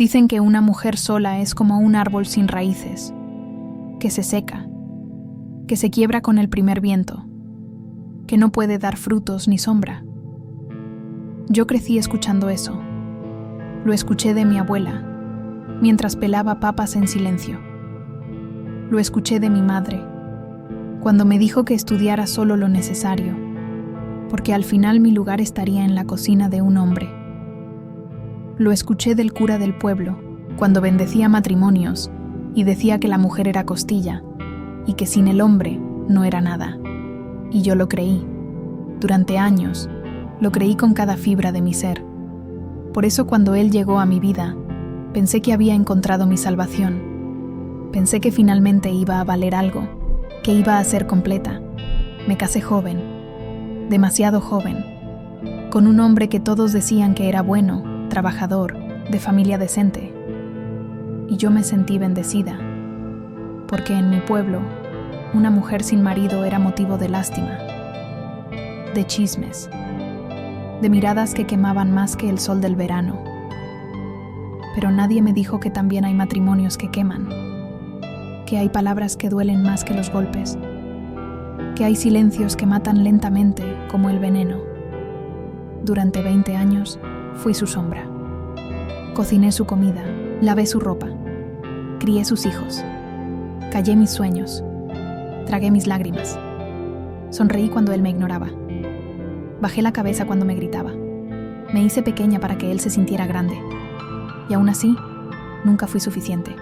Dicen que una mujer sola es como un árbol sin raíces, que se seca, que se quiebra con el primer viento, que no puede dar frutos ni sombra. Yo crecí escuchando eso. Lo escuché de mi abuela, mientras pelaba papas en silencio. Lo escuché de mi madre, cuando me dijo que estudiara solo lo necesario, porque al final mi lugar estaría en la cocina de un hombre. Lo escuché del cura del pueblo, cuando bendecía matrimonios y decía que la mujer era costilla y que sin el hombre no era nada. Y yo lo creí. Durante años, lo creí con cada fibra de mi ser. Por eso cuando él llegó a mi vida, pensé que había encontrado mi salvación. Pensé que finalmente iba a valer algo, que iba a ser completa. Me casé joven, demasiado joven, con un hombre que todos decían que era bueno, trabajador, de familia decente. Y yo me sentí bendecida, porque en mi pueblo, una mujer sin marido era motivo de lástima, de chismes, de miradas que quemaban más que el sol del verano. Pero nadie me dijo que también hay matrimonios que queman, que hay palabras que duelen más que los golpes, que hay silencios que matan lentamente como el veneno. Durante 20 años fui su sombra. Cociné su comida, lavé su ropa, crié sus hijos, callé mis sueños, tragué mis lágrimas, sonreí cuando él me ignoraba, bajé la cabeza cuando me gritaba, me hice pequeña para que él se sintiera grande, y aún así, nunca fui suficiente.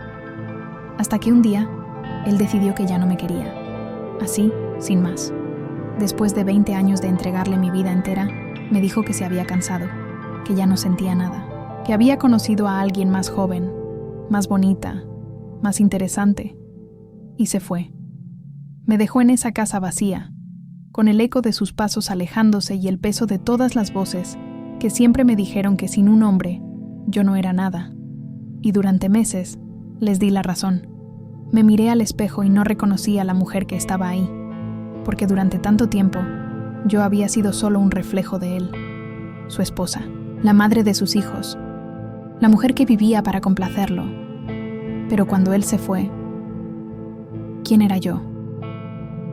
Hasta que un día, él decidió que ya no me quería, así, sin más. Después de 20 años de entregarle mi vida entera, me dijo que se había cansado, que ya no sentía nada, que había conocido a alguien más joven, más bonita, más interesante, y se fue. Me dejó en esa casa vacía, con el eco de sus pasos alejándose y el peso de todas las voces que siempre me dijeron que sin un hombre yo no era nada. Y durante meses les di la razón. Me miré al espejo y no reconocí a la mujer que estaba ahí, porque durante tanto tiempo yo había sido solo un reflejo de él, su esposa, la madre de sus hijos, la mujer que vivía para complacerlo. Pero cuando él se fue, ¿quién era yo?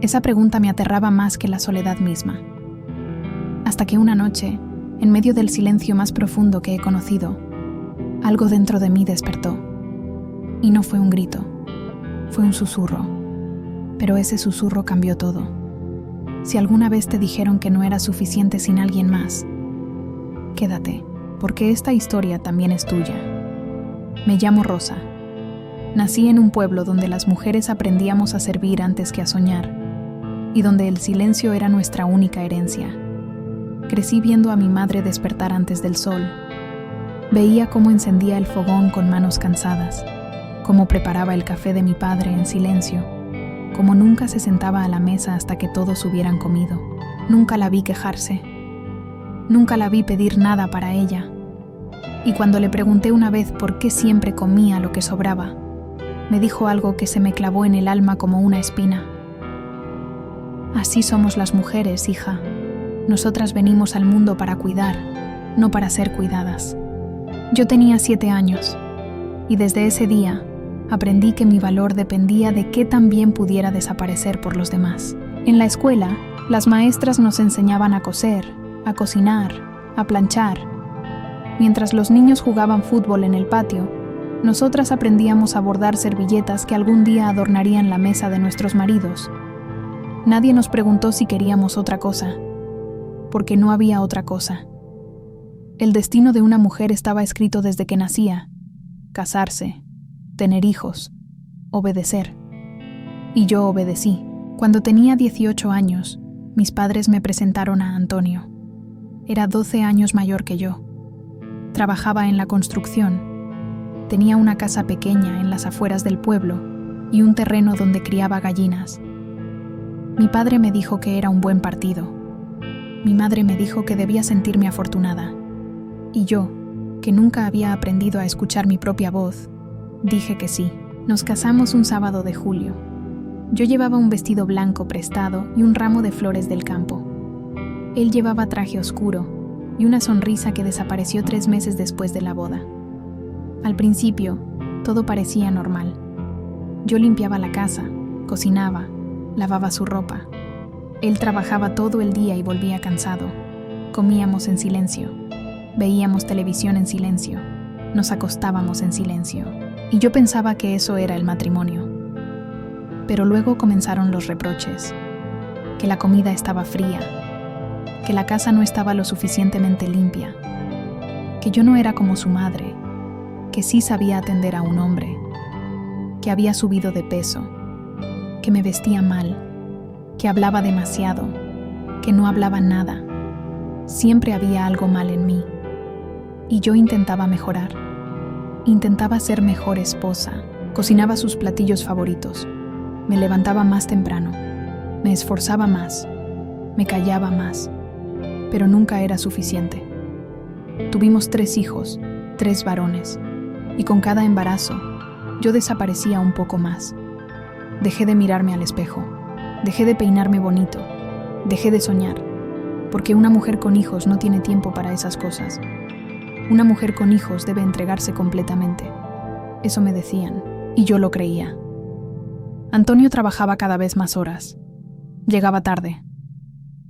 Esa pregunta me aterraba más que la soledad misma. Hasta que una noche, en medio del silencio más profundo que he conocido, algo dentro de mí despertó. Y no fue un grito, fue un susurro. Pero ese susurro cambió todo. Si alguna vez te dijeron que no eras suficiente sin alguien más, quédate, porque esta historia también es tuya. Me llamo Rosa. Nací en un pueblo donde las mujeres aprendíamos a servir antes que a soñar, y donde el silencio era nuestra única herencia. Crecí viendo a mi madre despertar antes del sol. Veía cómo encendía el fogón con manos cansadas, cómo preparaba el café de mi padre en silencio, cómo nunca se sentaba a la mesa hasta que todos hubieran comido. Nunca la vi quejarse. Nunca la vi pedir nada para ella. Y cuando le pregunté una vez por qué siempre comía lo que sobraba, me dijo algo que se me clavó en el alma como una espina. Así somos las mujeres, hija. Nosotras venimos al mundo para cuidar, no para ser cuidadas. Yo tenía 7 años, y desde ese día aprendí que mi valor dependía de qué tan bien pudiera desaparecer por los demás. En la escuela, las maestras nos enseñaban a coser, a cocinar, a planchar. Mientras los niños jugaban fútbol en el patio, nosotras aprendíamos a bordar servilletas que algún día adornarían la mesa de nuestros maridos. Nadie nos preguntó si queríamos otra cosa, porque no había otra cosa. El destino de una mujer estaba escrito desde que nacía: casarse, tener hijos, obedecer. Y yo obedecí. Cuando tenía 18 años, mis padres me presentaron a Antonio. Era 12 años mayor que yo. Trabajaba en la construcción. Tenía una casa pequeña en las afueras del pueblo y un terreno donde criaba gallinas. Mi padre me dijo que era un buen partido. Mi madre me dijo que debía sentirme afortunada. Y yo, que nunca había aprendido a escuchar mi propia voz, dije que sí. Nos casamos un sábado de julio. Yo llevaba un vestido blanco prestado y un ramo de flores del campo. Él llevaba traje oscuro y una sonrisa que desapareció 3 meses después de la boda. Al principio, todo parecía normal. Yo limpiaba la casa, cocinaba, lavaba su ropa. Él trabajaba todo el día y volvía cansado. Comíamos en silencio. Veíamos televisión en silencio. Nos acostábamos en silencio. Y yo pensaba que eso era el matrimonio. Pero luego comenzaron los reproches. Que la comida estaba fría. Que la casa no estaba lo suficientemente limpia. Que yo no era como su madre. Que sí sabía atender a un hombre. Que había subido de peso. Que me vestía mal. Que hablaba demasiado. Que no hablaba nada. Siempre había algo mal en mí. Y yo intentaba mejorar. Intentaba ser mejor esposa. Cocinaba sus platillos favoritos. Me levantaba más temprano. Me esforzaba más. Me callaba más. Pero nunca era suficiente. Tuvimos 3 hijos, 3 varones. Y con cada embarazo, yo desaparecía un poco más. Dejé de mirarme al espejo. Dejé de peinarme bonito. Dejé de soñar. Porque una mujer con hijos no tiene tiempo para esas cosas. Una mujer con hijos debe entregarse completamente. Eso me decían, y yo lo creía. Antonio trabajaba cada vez más horas. Llegaba tarde.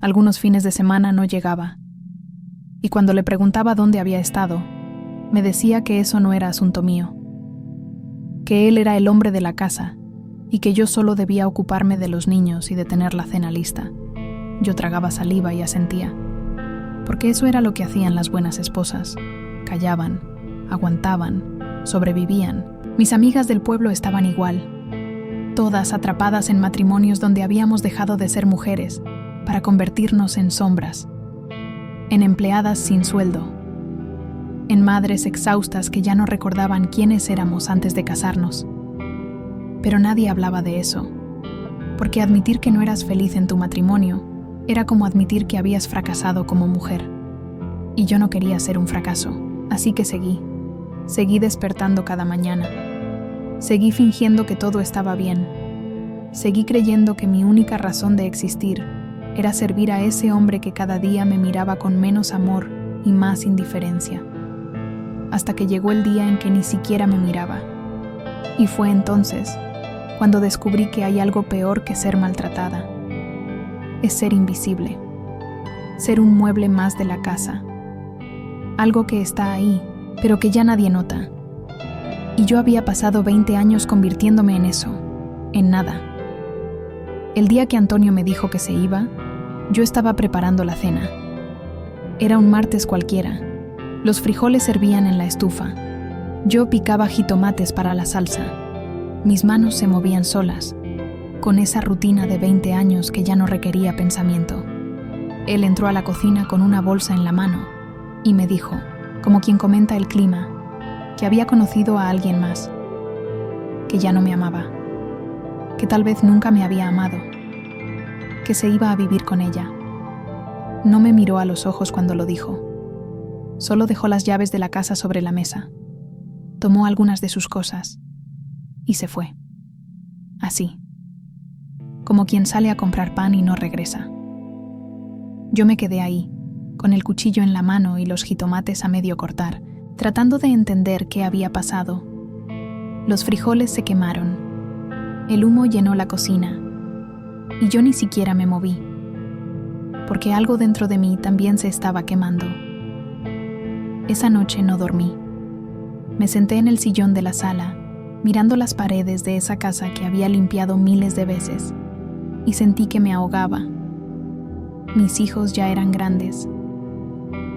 Algunos fines de semana no llegaba. Y cuando le preguntaba dónde había estado, me decía que eso no era asunto mío. Que él era el hombre de la casa y que yo solo debía ocuparme de los niños y de tener la cena lista. Yo tragaba saliva y asentía. Porque eso era lo que hacían las buenas esposas. Callaban, aguantaban, sobrevivían. Mis amigas del pueblo estaban igual. Todas atrapadas en matrimonios donde habíamos dejado de ser mujeres para convertirnos en sombras, en empleadas sin sueldo, en madres exhaustas que ya no recordaban quiénes éramos antes de casarnos. Pero nadie hablaba de eso, porque admitir que no eras feliz en tu matrimonio era como admitir que habías fracasado como mujer. Y yo no quería ser un fracaso, así que seguí despertando cada mañana. Seguí fingiendo que todo estaba bien. Seguí creyendo que mi única razón de existir era servir a ese hombre que cada día me miraba con menos amor y más indiferencia. Hasta que llegó el día en que ni siquiera me miraba. Y fue entonces cuando descubrí que hay algo peor que ser maltratada. Es ser invisible. Ser un mueble más de la casa. Algo que está ahí, pero que ya nadie nota. Y yo había pasado 20 años convirtiéndome en eso, en nada. El día que Antonio me dijo que se iba, yo estaba preparando la cena. Era un martes cualquiera. Los frijoles hervían en la estufa. Yo picaba jitomates para la salsa. Mis manos se movían solas, con esa rutina de 20 años que ya no requería pensamiento. Él entró a la cocina con una bolsa en la mano y me dijo, como quien comenta el clima, que había conocido a alguien más, que ya no me amaba, que tal vez nunca me había amado, que se iba a vivir con ella. No me miró a los ojos cuando lo dijo. Solo dejó las llaves de la casa sobre la mesa, tomó algunas de sus cosas y se fue. Así, como quien sale a comprar pan y no regresa. Yo me quedé ahí, con el cuchillo en la mano y los jitomates a medio cortar, tratando de entender qué había pasado. Los frijoles se quemaron. El humo llenó la cocina. Y yo ni siquiera me moví, porque algo dentro de mí también se estaba quemando. Esa noche no dormí. Me senté en el sillón de la sala, mirando las paredes de esa casa que había limpiado miles de veces, y sentí que me ahogaba. Mis hijos ya eran grandes.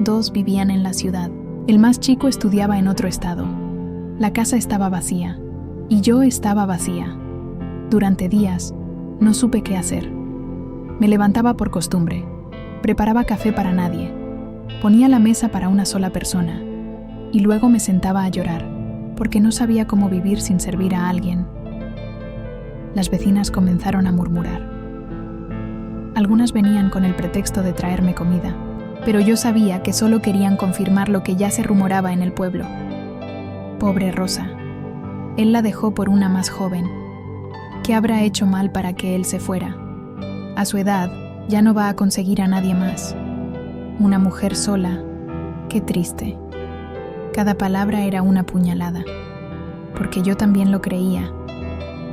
2 vivían en la ciudad. El más chico estudiaba en otro estado. La casa estaba vacía, y yo estaba vacía. Durante días, no supe qué hacer. Me levantaba por costumbre, preparaba café para nadie, ponía la mesa para una sola persona, y luego me sentaba a llorar, porque no sabía cómo vivir sin servir a alguien. Las vecinas comenzaron a murmurar. Algunas venían con el pretexto de traerme comida, pero yo sabía que solo querían confirmar lo que ya se rumoraba en el pueblo. Pobre Rosa. Él la dejó por una más joven. ¿Qué habrá hecho mal para que él se fuera? A su edad, ya no va a conseguir a nadie más. Una mujer sola. Qué triste. Cada palabra era una puñalada, porque yo también lo creía.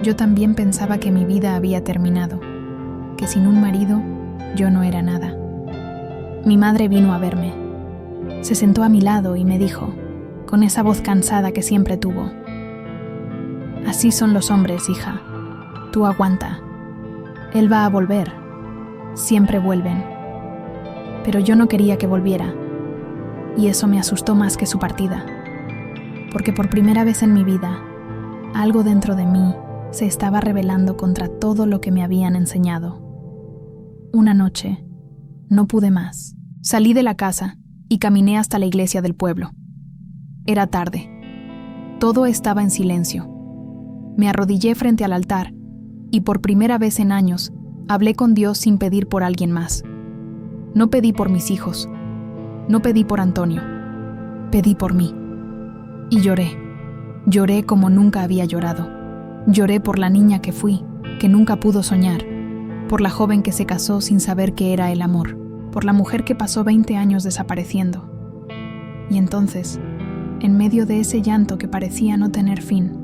Yo también pensaba que mi vida había terminado, que sin un marido yo no era nada. Mi madre vino a verme. Se sentó a mi lado y me dijo, con esa voz cansada que siempre tuvo: así son los hombres, hija. Tú aguanta. Él va a volver. Siempre vuelven. Pero yo no quería que volviera. Y eso me asustó más que su partida. Porque por primera vez en mi vida, algo dentro de mí se estaba rebelando contra todo lo que me habían enseñado. Una noche, no pude más. Salí de la casa y caminé hasta la iglesia del pueblo. Era tarde. Todo estaba en silencio. Me arrodillé frente al altar y por primera vez en años hablé con Dios sin pedir por alguien más. No pedí por mis hijos. No pedí por Antonio. Pedí por mí. Y lloré. Lloré como nunca había llorado. Lloré por la niña que fui, que nunca pudo soñar. Por la joven que se casó sin saber qué era el amor. Por la mujer que pasó 20 años desapareciendo. Y entonces, en medio de ese llanto que parecía no tener fin,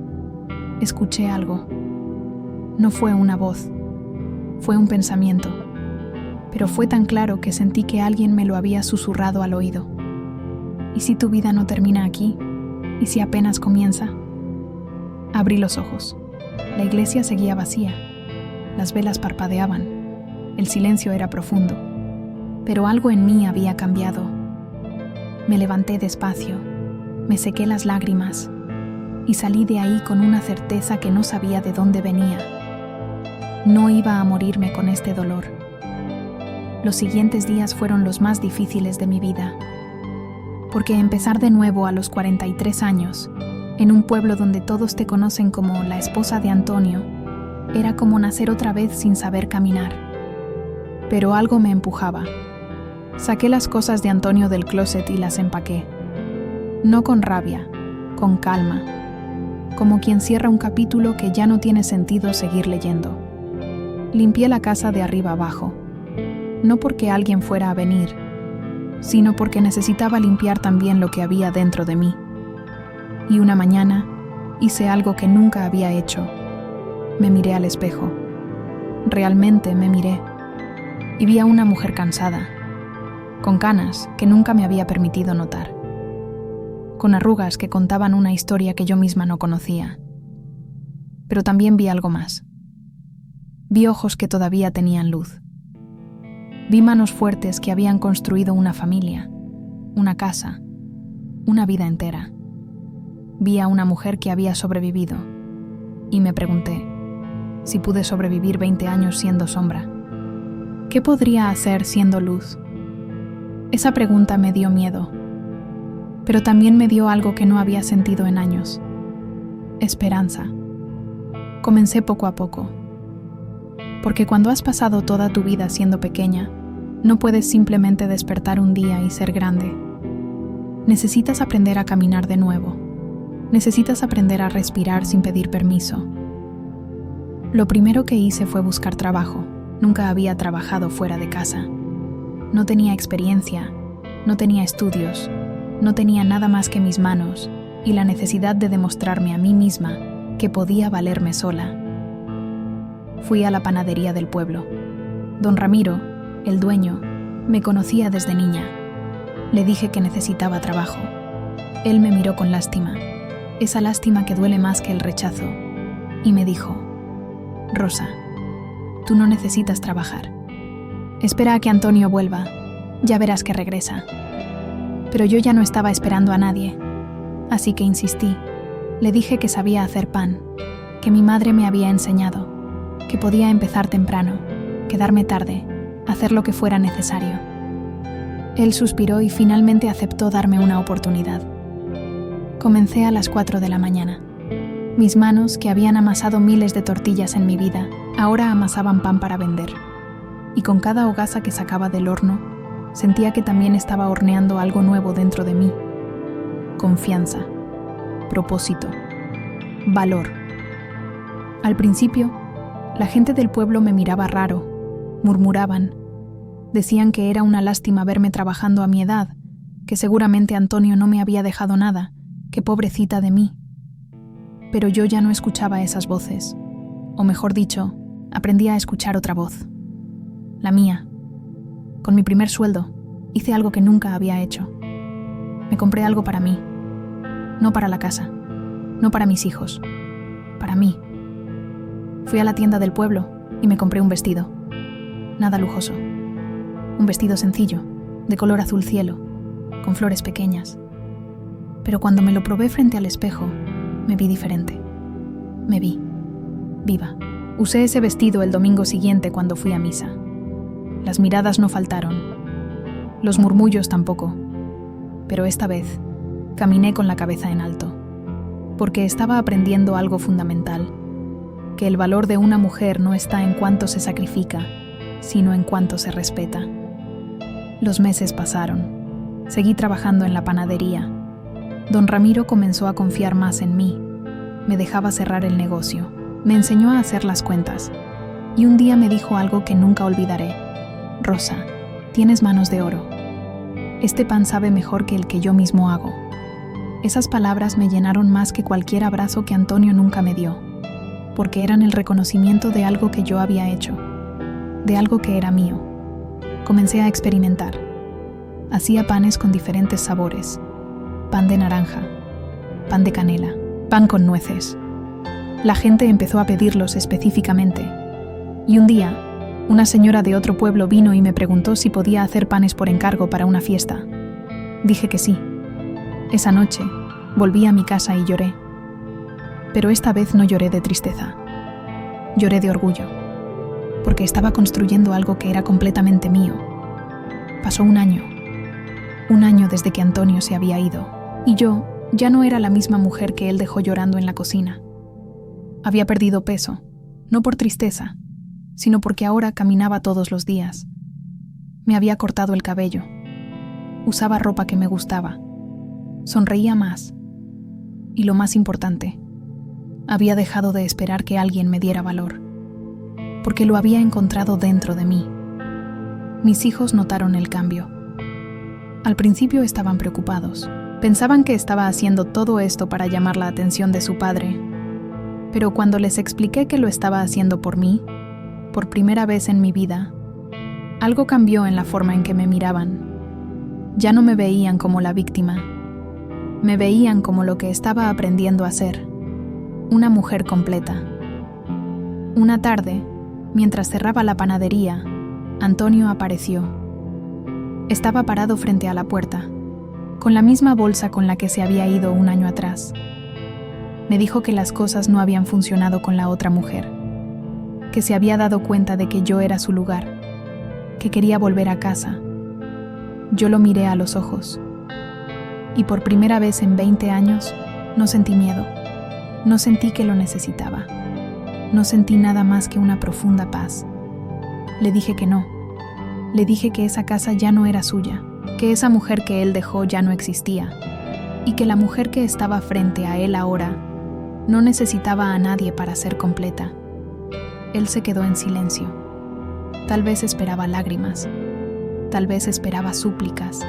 escuché algo. No fue una voz, fue un pensamiento, pero fue tan claro que sentí que alguien me lo había susurrado al oído. ¿Y si tu vida no termina aquí? ¿Y si apenas comienza? Abrí los ojos. La iglesia seguía vacía. Las velas parpadeaban. El silencio era profundo. Pero algo en mí había cambiado. Me levanté despacio, me sequé las lágrimas y salí de ahí con una certeza que no sabía de dónde venía. No iba a morirme con este dolor. Los siguientes días fueron los más difíciles de mi vida, porque empezar de nuevo a los 43 años, en un pueblo donde todos te conocen como la esposa de Antonio, era como nacer otra vez sin saber caminar. Pero algo me empujaba. Saqué las cosas de Antonio del closet y las empaqué. No con rabia, con calma, como quien cierra un capítulo que ya no tiene sentido seguir leyendo. Limpié la casa de arriba abajo, no porque alguien fuera a venir, sino porque necesitaba limpiar también lo que había dentro de mí. Y una mañana hice algo que nunca había hecho. Me miré al espejo. Realmente me miré. Y vi a una mujer cansada, con canas que nunca me había permitido notar, con arrugas que contaban una historia que yo misma no conocía. Pero también vi algo más. Vi ojos que todavía tenían luz. Vi manos fuertes que habían construido una familia, una casa, una vida entera. Vi a una mujer que había sobrevivido y me pregunté si pude sobrevivir 20 años siendo sombra. ¿Qué podría hacer siendo luz? Esa pregunta me dio miedo, pero también me dio algo que no había sentido en años: esperanza. Comencé poco a poco, porque cuando has pasado toda tu vida siendo pequeña, no puedes simplemente despertar un día y ser grande. Necesitas aprender a caminar de nuevo. Necesitas aprender a respirar sin pedir permiso. Lo primero que hice fue buscar trabajo. Nunca había trabajado fuera de casa. No tenía experiencia, no tenía estudios, no tenía nada más que mis manos y la necesidad de demostrarme a mí misma que podía valerme sola. Fui a la panadería del pueblo. Don Ramiro, el dueño, me conocía desde niña. Le dije que necesitaba trabajo. Él me miró con lástima, esa lástima que duele más que el rechazo, y me dijo: Rosa, tú no necesitas trabajar. Espera a que Antonio vuelva, ya verás que regresa. Pero yo ya no estaba esperando a nadie, así que insistí. Le dije que sabía hacer pan, que mi madre me había enseñado, que podía empezar temprano, quedarme tarde, hacer lo que fuera necesario. Él suspiró y finalmente aceptó darme una oportunidad. Comencé a las 4 de la mañana. Mis manos, que habían amasado miles de tortillas en mi vida, ahora amasaban pan para vender. Y con cada hogaza que sacaba del horno, sentía que también estaba horneando algo nuevo dentro de mí. Confianza, propósito, valor. Al principio, la gente del pueblo me miraba raro, murmuraban. Decían que era una lástima verme trabajando a mi edad, que seguramente Antonio no me había dejado nada, que pobrecita de mí. Pero yo ya no escuchaba esas voces, o mejor dicho, aprendí a escuchar otra voz, la mía. Con mi primer sueldo, hice algo que nunca había hecho. Me compré algo para mí, no para la casa, no para mis hijos, para mí. Fui a la tienda del pueblo y me compré un vestido, nada lujoso, un vestido sencillo, de color azul cielo, con flores pequeñas. Pero cuando me lo probé frente al espejo, me vi diferente. Me vi viva. Usé ese vestido el domingo siguiente cuando fui a misa. Las miradas no faltaron, los murmullos tampoco, pero esta vez caminé con la cabeza en alto, porque estaba aprendiendo algo fundamental, que el valor de una mujer no está en cuánto se sacrifica, sino en cuánto se respeta. Los meses pasaron. Seguí trabajando en la panadería. Don Ramiro comenzó a confiar más en mí. Me dejaba cerrar el negocio. Me enseñó a hacer las cuentas. Y un día me dijo algo que nunca olvidaré. Rosa, tienes manos de oro. Este pan sabe mejor que el que yo mismo hago. Esas palabras me llenaron más que cualquier abrazo que Antonio nunca me dio, porque eran el reconocimiento de algo que yo había hecho, de algo que era mío. Comencé a experimentar. Hacía panes con diferentes sabores. Pan de naranja, pan de canela, pan con nueces. La gente empezó a pedirlos específicamente. Y un día, una señora de otro pueblo vino y me preguntó si podía hacer panes por encargo para una fiesta. Dije que sí. Esa noche, volví a mi casa y lloré. Pero esta vez no lloré de tristeza. Lloré de orgullo, porque estaba construyendo algo que era completamente mío. Pasó un año desde que Antonio se había ido, y yo ya no era la misma mujer que él dejó llorando en la cocina. Había perdido peso, no por tristeza, sino porque ahora caminaba todos los días. Me había cortado el cabello, usaba ropa que me gustaba, sonreía más, y lo más importante, había dejado de esperar que alguien me diera valor, porque lo había encontrado dentro de mí. Mis hijos notaron el cambio. Al principio estaban preocupados. Pensaban que estaba haciendo todo esto para llamar la atención de su padre. Pero cuando les expliqué que lo estaba haciendo por mí, por primera vez en mi vida, algo cambió en la forma en que me miraban. Ya no me veían como la víctima. Me veían como lo que estaba aprendiendo a ser, una mujer completa. Una tarde, mientras cerraba la panadería, Antonio apareció. Estaba parado frente a la puerta, con la misma bolsa con la que se había ido un año atrás. Me dijo que las cosas no habían funcionado con la otra mujer, que se había dado cuenta de que yo era su lugar, que quería volver a casa. Yo lo miré a los ojos, y por primera vez en 20 años no sentí miedo, no sentí que lo necesitaba, no sentí nada más que una profunda paz. Le dije que no. Le dije que esa casa ya no era suya, que esa mujer que él dejó ya no existía, y que la mujer que estaba frente a él ahora no necesitaba a nadie para ser completa. Él se quedó en silencio. Tal vez esperaba lágrimas, tal vez esperaba súplicas,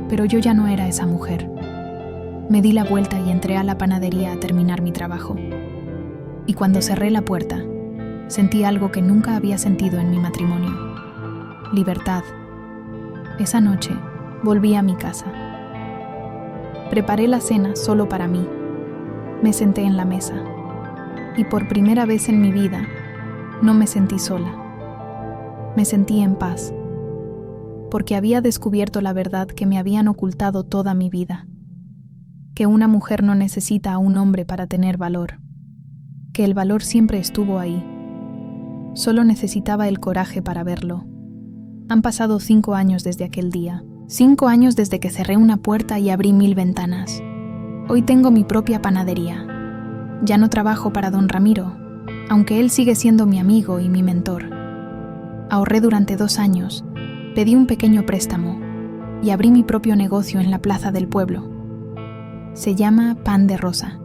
pero yo ya no era esa mujer. Me di la vuelta y entré a la panadería a terminar mi trabajo. Y cuando cerré la puerta, sentí algo que nunca había sentido en mi matrimonio. Libertad. Esa noche, volví a mi casa. Preparé la cena solo para mí. Me senté en la mesa. Y por primera vez en mi vida, no me sentí sola. Me sentí en paz. Porque había descubierto la verdad que me habían ocultado toda mi vida. Que una mujer no necesita a un hombre para tener valor. Que el valor siempre estuvo ahí. Solo necesitaba el coraje para verlo. Han pasado 5 años desde aquel día. 5 años desde que cerré una puerta y abrí 1000 ventanas. Hoy tengo mi propia panadería. Ya no trabajo para don Ramiro, aunque él sigue siendo mi amigo y mi mentor. Ahorré durante 2 años, pedí un pequeño préstamo y abrí mi propio negocio en la plaza del pueblo. Se llama Pan de Rosa.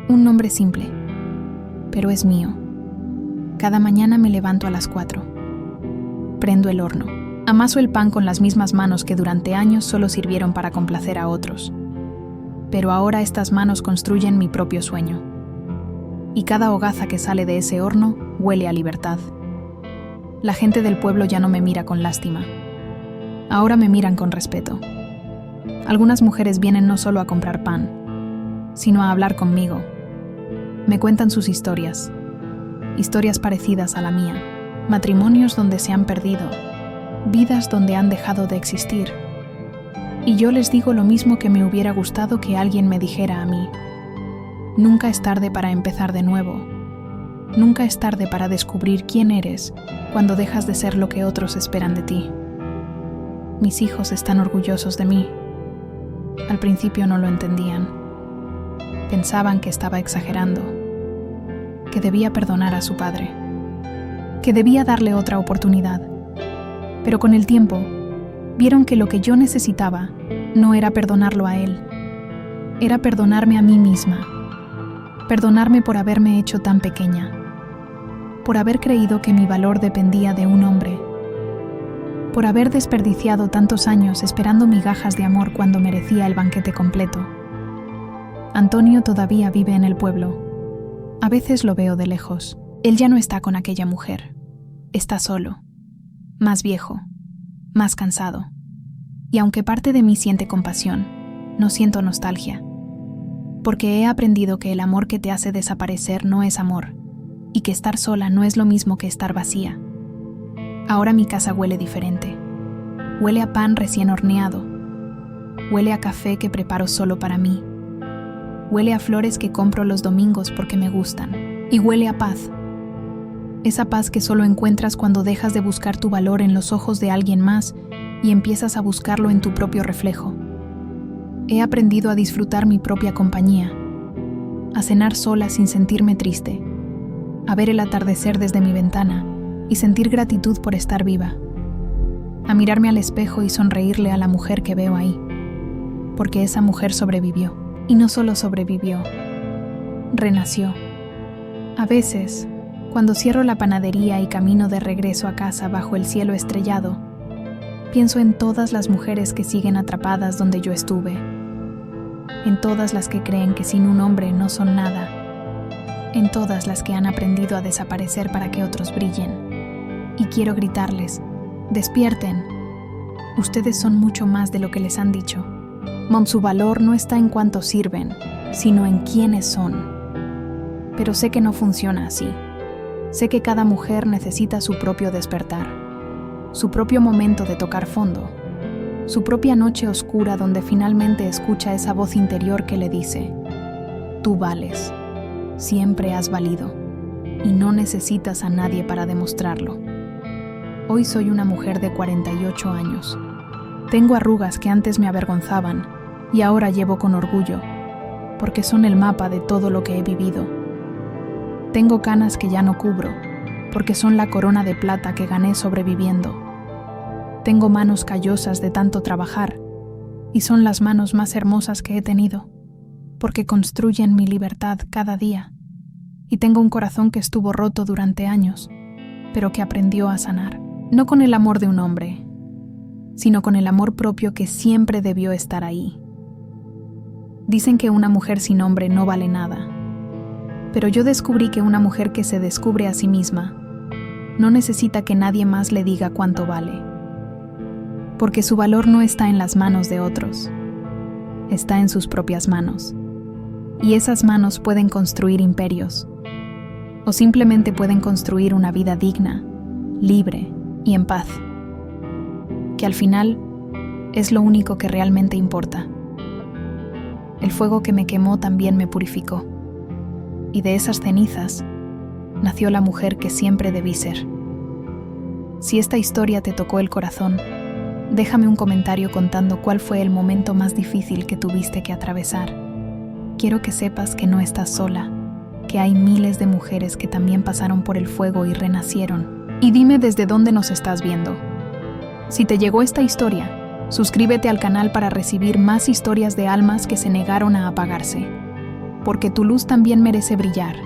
Un nombre simple, pero es mío. Cada mañana me levanto a las 4. Prendo el horno. Amaso el pan con las mismas manos que durante años solo sirvieron para complacer a otros. Pero ahora estas manos construyen mi propio sueño. Y cada hogaza que sale de ese horno huele a libertad. La gente del pueblo ya no me mira con lástima. Ahora me miran con respeto. Algunas mujeres vienen no solo a comprar pan, sino a hablar conmigo. Me cuentan sus historias parecidas a la mía, matrimonios donde se han perdido, vidas donde han dejado de existir. Y yo les digo lo mismo que me hubiera gustado que alguien me dijera a mí. Nunca es tarde para empezar de nuevo. Nunca es tarde para descubrir quién eres cuando dejas de ser lo que otros esperan de ti. Mis hijos están orgullosos de mí. Al principio no lo entendían. Pensaban que estaba exagerando, que debía perdonar a su padre, que debía darle otra oportunidad. Pero con el tiempo, vieron que lo que yo necesitaba no era perdonarlo a él, era perdonarme a mí misma, perdonarme por haberme hecho tan pequeña, por haber creído que mi valor dependía de un hombre, por haber desperdiciado tantos años esperando migajas de amor cuando merecía el banquete completo. Antonio todavía vive en el pueblo. A veces lo veo de lejos. Él ya no está con aquella mujer. Está solo, más viejo, más cansado. Y aunque parte de mí siente compasión, no siento nostalgia. Porque he aprendido que el amor que te hace desaparecer no es amor, y que estar sola no es lo mismo que estar vacía. Ahora mi casa huele diferente. Huele a pan recién horneado. Huele a café que preparo solo para mí. Huele a flores que compro los domingos porque me gustan. Y huele a paz. Esa paz que solo encuentras cuando dejas de buscar tu valor en los ojos de alguien más y empiezas a buscarlo en tu propio reflejo. He aprendido a disfrutar mi propia compañía, a cenar sola sin sentirme triste, a ver el atardecer desde mi ventana y sentir gratitud por estar viva, a mirarme al espejo y sonreírle a la mujer que veo ahí, porque esa mujer sobrevivió. Y no solo sobrevivió, renació. A veces, cuando cierro la panadería y camino de regreso a casa bajo el cielo estrellado, pienso en todas las mujeres que siguen atrapadas donde yo estuve, en todas las que creen que sin un hombre no son nada, en todas las que han aprendido a desaparecer para que otros brillen. Y quiero gritarles, despierten, ustedes son mucho más de lo que les han dicho. Su valor no está en cuánto sirven, sino en quiénes son. Pero sé que no funciona así. Sé que cada mujer necesita su propio despertar, su propio momento de tocar fondo, su propia noche oscura donde finalmente escucha esa voz interior que le dice: tú vales, siempre has valido, y no necesitas a nadie para demostrarlo. Hoy soy una mujer de 48 años. Tengo arrugas que antes me avergonzaban y ahora llevo con orgullo, porque son el mapa de todo lo que he vivido. Tengo canas que ya no cubro, porque son la corona de plata que gané sobreviviendo. Tengo manos callosas de tanto trabajar, y son las manos más hermosas que he tenido, porque construyen mi libertad cada día. Y tengo un corazón que estuvo roto durante años, pero que aprendió a sanar, no con el amor de un hombre, sino con el amor propio que siempre debió estar ahí. Dicen que una mujer sin hombre no vale nada, pero yo descubrí que una mujer que se descubre a sí misma no necesita que nadie más le diga cuánto vale, porque su valor no está en las manos de otros, está en sus propias manos, y esas manos pueden construir imperios, o simplemente pueden construir una vida digna, libre y en paz, que al final es lo único que realmente importa. El fuego que me quemó también me purificó, y de esas cenizas nació la mujer que siempre debí ser. Si esta historia te tocó el corazón, déjame un comentario contando cuál fue el momento más difícil que tuviste que atravesar. Quiero que sepas que no estás sola, que hay miles de mujeres que también pasaron por el fuego y renacieron. Y dime desde dónde nos estás viendo. Si te llegó esta historia, suscríbete al canal para recibir más historias de almas que se negaron a apagarse, porque tu luz también merece brillar.